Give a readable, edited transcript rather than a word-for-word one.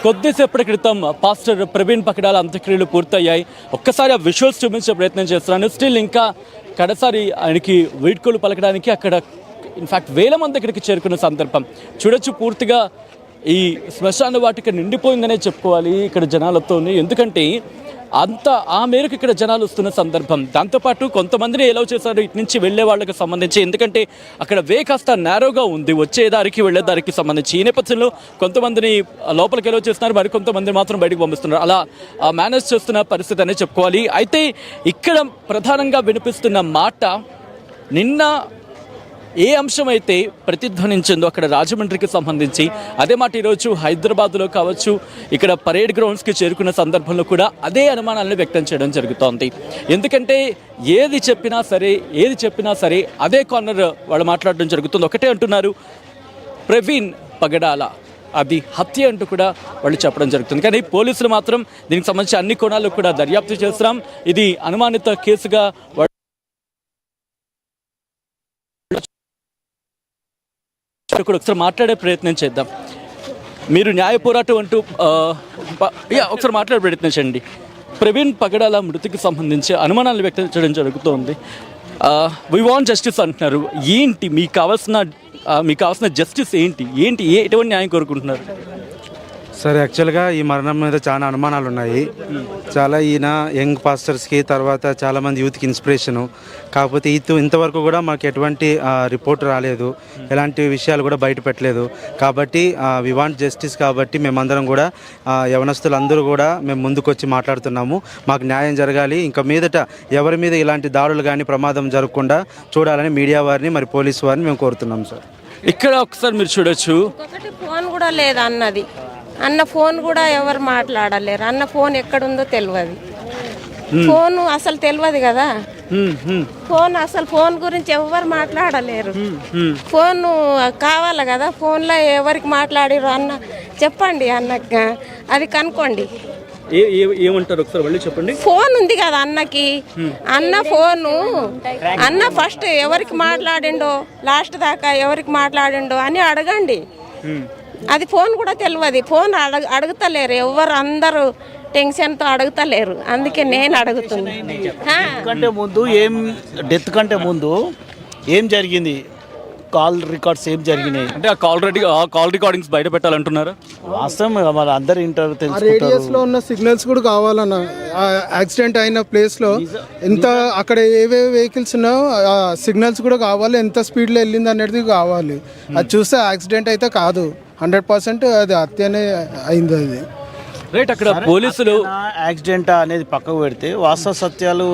కొద్దిసేపటి క్రితం పాస్టర్ ప్రవీణ్ పకడాల అంత్యక్రియలు పూర్తయ్యాయి. ఒక్కసారి ఆ విజువల్స్ చూపించే ప్రయత్నం చేస్తున్నాను. స్టిల్ ఇంకా కడసారి ఆయనకి వీడ్కోలు పలకడానికి అక్కడ ఇన్ఫ్యాక్ట్ వేల మంది ఇక్కడికి చేరుకున్న సందర్భం చూడొచ్చు. పూర్తిగా ఈ శ్మశాన వాటిక నిండిపోయిందనే చెప్పుకోవాలి ఇక్కడ జనాలతో. ఎందుకంటే అంత ఆ మేరకు ఇక్కడ జనాలు వస్తున్న సందర్భం. దాంతోపాటు కొంతమందిని ఎలౌ చేశారు ఇటు నుంచి వెళ్ళే వాళ్ళకి సంబంధించి, ఎందుకంటే అక్కడ వే కాస్త నేరోగా ఉంది వచ్చే దారికి వెళ్ళే దారికి సంబంధించి. ఈ నేపథ్యంలో కొంతమందిని లోపలికి ఎలౌ చేస్తున్నారు, మరి కొంతమందిని మాత్రం బయటకు పంపిస్తున్నారు. అలా మేనేజ్ చేస్తున్న పరిస్థితి అనే చెప్పుకోవాలి. అయితే ఇక్కడ ప్రధానంగా వినిపిస్తున్న మాట, నిన్న ఏ అంశం అయితే ప్రతిధ్వనించిందో అక్కడ రాజమండ్రికి సంబంధించి, అదే మాట ఈరోజు హైదరాబాద్లో కావచ్చు ఇక్కడ పరేడ్ గ్రౌండ్స్కి చేరుకున్న సందర్భంలో కూడా అదే అనుమానాలను వ్యక్తం చేయడం జరుగుతోంది. ఎందుకంటే ఏది చెప్పినా సరే అదే కార్నర్ వాళ్ళు మాట్లాడడం జరుగుతుంది. ఒకటే అంటున్నారు, ప్రవీణ్ పగడాల అది హత్య అంటూ కూడా వాళ్ళు చెప్పడం జరుగుతుంది. కానీ పోలీసులు మాత్రం దీనికి సంబంధించి అన్ని కోణాలు కూడా దర్యాప్తు చేస్తున్నాం, ఇది అనుమానిత కేసుగా కూడా ఒకసారి మాట్లాడే ప్రయత్నం చేద్దాం. మీరు న్యాయ పోరాటం అంటూ ఒకసారి మాట్లాడే ప్రయత్నం చేయండి. ప్రవీణ్ పగడాల మృతికి సంబంధించి అనుమానాలు వ్యక్తం చేయడం జరుగుతోంది. వి వాంట్ జస్టిస్ అంటున్నారు. ఏంటి మీకు కావాల్సిన జస్టిస్ ఏంటి ఎటువంటి న్యాయం కోరుకుంటున్నారు? సార్, యాక్చువల్గా ఈ మరణం మీద చాలా అనుమానాలు ఉన్నాయి. చాలా ఈయన యంగ్ పాస్టర్స్కి, తర్వాత చాలామంది యూత్కి ఇన్స్పిరేషను. కాకపోతే ఇంతవరకు కూడా మాకు ఎటువంటి రిపోర్ట్ రాలేదు, ఎలాంటి విషయాలు కూడా బయట పెట్టలేదు. కాబట్టి వి వాంట్ జస్టిస్. కాబట్టి మేమందరం కూడా యవనస్తులందరూ కూడా మేము ముందుకు వచ్చి మాట్లాడుతున్నాము. మాకు న్యాయం జరగాలి. ఇంకా మీదట ఎవరి మీద ఇలాంటి దాడులు కానీ ప్రమాదం జరగకుండా చూడాలని మీడియా వారిని, మరి పోలీసు వారిని మేము కోరుతున్నాం సార్. ఇక్కడ ఒకసారి మీరు చూడొచ్చు, ఫోన్ కూడా లేదు అన్నది. అన్న ఫోన్ కూడా ఎవరు మాట్లాడలేరు. అన్న ఫోన్ ఎక్కడుందో తెలియదు. ఫోన్ అసలు తెలియదు కదా. ఫోన్ గురించి ఎవరు మాట్లాడలేరు. ఫోన్ కావాలి కదా. ఫోన్లో ఎవరికి మాట్లాడారు అన్న చెప్పండి, అన్నకి అది కనుక్కోండి. ఏమంటారు ఒకసారి మళ్ళీ చెప్పండి. ఫోన్ ఉంది కదా అన్నకి. అన్న ఫస్ట్ ఎవరికి మాట్లాడిండో, లాస్ట్ దాకా ఎవరికి మాట్లాడిండో అని అడగండి. అది ఫోన్ కూడా తెలియదు. ఫోన్ అడుగుతలేరు ఎవరు, అందరూ టెన్షన్తో అడుగుతలేరు. అందుకే నేను అడుగుతున్నాను. డెత్ కంటే ముందు ఏం జరిగింది, కాల్ రికార్డ్స్ ఏం జరిగినాయి అంటే ఆ కాల్ రికార్డింగ్స్ బయట పెట్టాలంటున్నారు. వాస్తవం మరి అందరు ఇంటర్ రేడియస్ లో ఉన్న సిగ్నల్స్ కూడా కావాలన్న. యాక్సిడెంట్ అయిన ప్లేస్ లో ఎంత అక్కడ ఏవేవి వెహికల్స్ ఉన్నాయో ఆ సిగ్నల్స్ కూడా కావాలి, ఎంత స్పీడ్ లో వెళ్ళింది అనేది కావాలి. అది చూస్తే యాక్సిడెంట్ అయితే కాదు, 100% అది హత్యనే అయింది. అది రైట్. అక్కడ పోలీసులు యాక్సిడెంట్ అనేది పక్కకు పెడితే వాస్తవ సత్యాలు